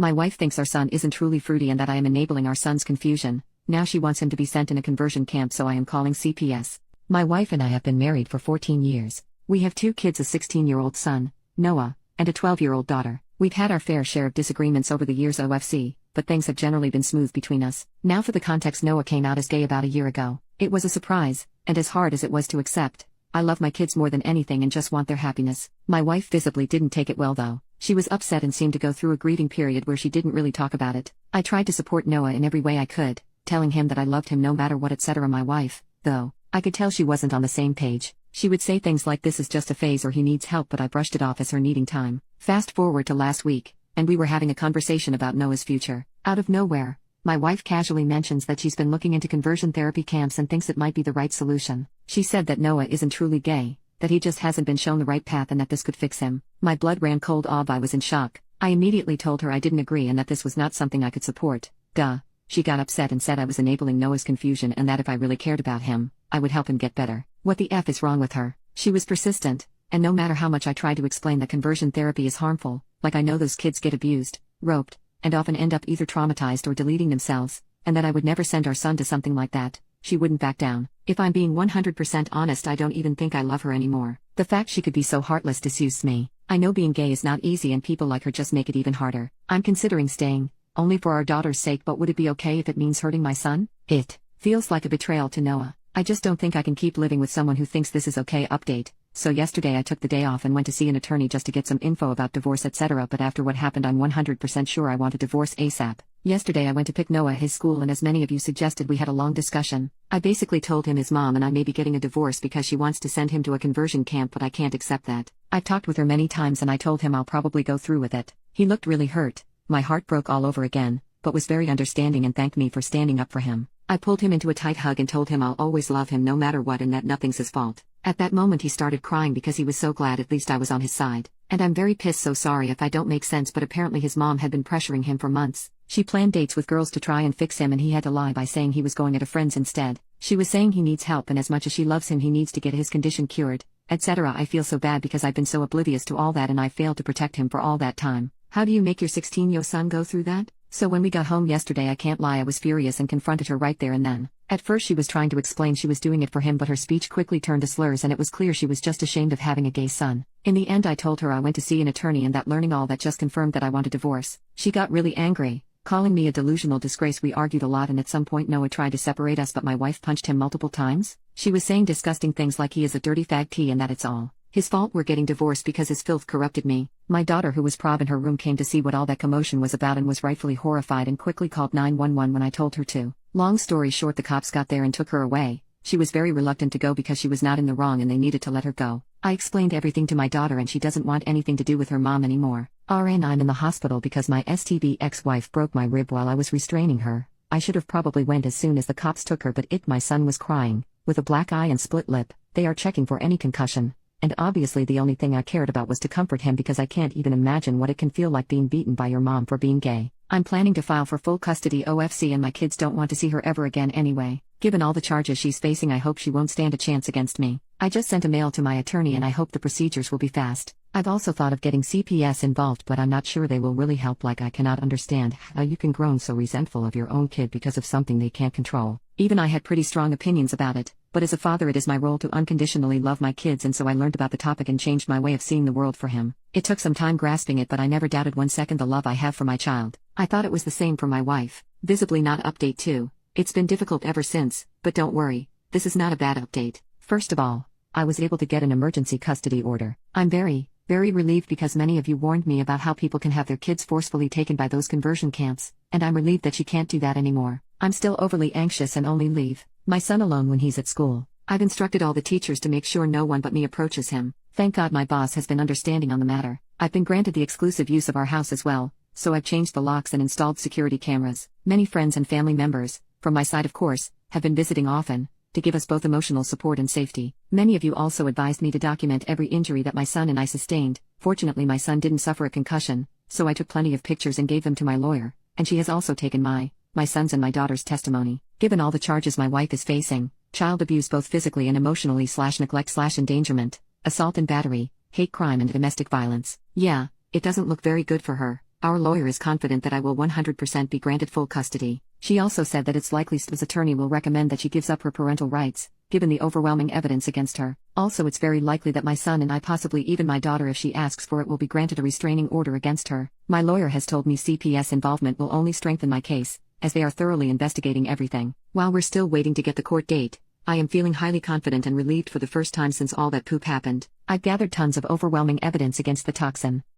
My wife thinks our son isn't truly fruity and that I am enabling our son's confusion. Now she wants him to be sent in a conversion camp, so I am calling CPS. My wife and I have been married for 14 years. We have 2 kids, a 16-year-old son, Noah, and a 12-year-old daughter. We've had our fair share of disagreements over the years OFC, but things have generally been smooth between us. Now for the context, Noah came out as gay about a year ago. It was a surprise, and as hard as it was to accept. I love my kids more than anything and just want their happiness. My wife visibly didn't take it well though. She was upset and seemed to go through a grieving period where she didn't really talk about it. I tried to support Noah in every way I could, telling him that I loved him no matter what, etc. My wife, though, I could tell she wasn't on the same page. She would say things like this is just a phase or he needs help, but I brushed it off as her needing time. Fast forward to last week, and we were having a conversation about Noah's future. Out of nowhere, my wife casually mentions that she's been looking into conversion therapy camps and thinks it might be the right solution. She said that Noah isn't truly gay, that he just hasn't been shown the right path and that this could fix him. My blood ran cold. I was in shock. I immediately told her I didn't agree and that this was not something I could support. She got upset and said I was enabling Noah's confusion and that if I really cared about him, I would help him get better. What the F is wrong with her? She was persistent, and no matter how much I tried to explain that conversion therapy is harmful, like I know those kids get abused, roped, and often end up either traumatized or deleting themselves, and that I would never send our son to something like that, she wouldn't back down. If I'm being 100% honest, I don't even think I love her anymore. The fact she could be so heartless disgusts me. I know being gay is not easy and people like her just make it even harder. I'm considering staying, only for our daughter's sake, but would it be okay if it means hurting my son? It feels like a betrayal to Noah. I just don't think I can keep living with someone who thinks this is okay. Update. So yesterday I took the day off and went to see an attorney just to get some info about divorce, etc. But after what happened, I'm 100% sure I want a divorce ASAP. Yesterday I went to pick Noah at his school, and as many of you suggested, we had a long discussion. I basically told him his mom and I may be getting a divorce because she wants to send him to a conversion camp, but I can't accept that. I've talked with her many times and I told him I'll probably go through with it. He looked really hurt. My heart broke all over again, but was very understanding and thanked me for standing up for him. I pulled him into a tight hug and told him I'll always love him no matter what and that nothing's his fault. At that moment he started crying because he was so glad at least I was on his side. And I'm very pissed, so sorry if I don't make sense, but apparently his mom had been pressuring him for months. She planned dates with girls to try and fix him, and he had to lie by saying he was going at a friend's instead. She was saying he needs help, and as much as she loves him he needs to get his condition cured, etc. I feel so bad because I've been so oblivious to all that and I failed to protect him for all that time. How do you make your 16-year-old son go through that? So when we got home yesterday, I can't lie, I was furious and confronted her right there and then. At first she was trying to explain she was doing it for him, but her speech quickly turned to slurs and it was clear she was just ashamed of having a gay son. In the end I told her I went to see an attorney and that learning all that just confirmed that I want a divorce. She got really angry, calling me a delusional disgrace. We argued a lot and at some point Noah tried to separate us, but my wife punched him multiple times. She was saying disgusting things like he is a dirty fag T and that it's all his fault we're getting divorced because his filth corrupted me. My daughter, who was prob in her room, came to see what all that commotion was about and was rightfully horrified and quickly called 911 when I told her to. Long story short, the cops got there and took her away. She was very reluctant to go because she was not in the wrong and they needed to let her go. I explained everything to my daughter and she doesn't want anything to do with her mom anymore. RN, I'm in the hospital because my STB ex-wife broke my rib while I was restraining her. I should have probably went as soon as the cops took her, but my son was crying, with a black eye and split lip. They are checking for any concussion. And obviously the only thing I cared about was to comfort him because I can't even imagine what it can feel like being beaten by your mom for being gay. I'm planning to file for full custody OFC and my kids don't want to see her ever again anyway. Given all the charges she's facing, I hope she won't stand a chance against me. I just sent a mail to my attorney and I hope the procedures will be fast. I've also thought of getting CPS involved, but I'm not sure they will really help. Like, I cannot understand how you can grow so resentful of your own kid because of something they can't control. Even I had pretty strong opinions about it, but as a father it is my role to unconditionally love my kids, and so I learned about the topic and changed my way of seeing the world for him. It took some time grasping it, but I never doubted 1 second the love I have for my child. I thought it was the same for my wife. Visibly not. Update 2. It's been difficult ever since, but don't worry, this is not a bad update. First of all, I was able to get an emergency custody order. I'm very relieved because many of you warned me about how people can have their kids forcefully taken by those conversion camps, and I'm relieved that she can't do that anymore. I'm still overly anxious and only leave my son alone when he's at school. I've instructed all the teachers to make sure no one but me approaches him. Thank God my boss has been understanding on the matter. I've been granted the exclusive use of our house as well, so I've changed the locks and installed security cameras. Many friends and family members, from my side of course, have been visiting often, to give us both emotional support and safety. Many of you also advised me to document every injury that my son and I sustained. Fortunately my son didn't suffer a concussion, so I took plenty of pictures and gave them to my lawyer, and she has also taken my son's and my daughter's testimony. Given all the charges my wife is facing, child abuse both physically and emotionally / neglect / endangerment, assault and battery, hate crime and domestic violence. Yeah, it doesn't look very good for her. Our lawyer is confident that I will 100% be granted full custody. She also said that it's likely Sv's attorney will recommend that she gives up her parental rights, given the overwhelming evidence against her. Also, it's very likely that my son and I, possibly even my daughter if she asks for it, will be granted a restraining order against her. My lawyer has told me CPS involvement will only strengthen my case, as they are thoroughly investigating everything. While we're still waiting to get the court date, I am feeling highly confident and relieved for the first time since all that poop happened. I've gathered tons of overwhelming evidence against the toxin.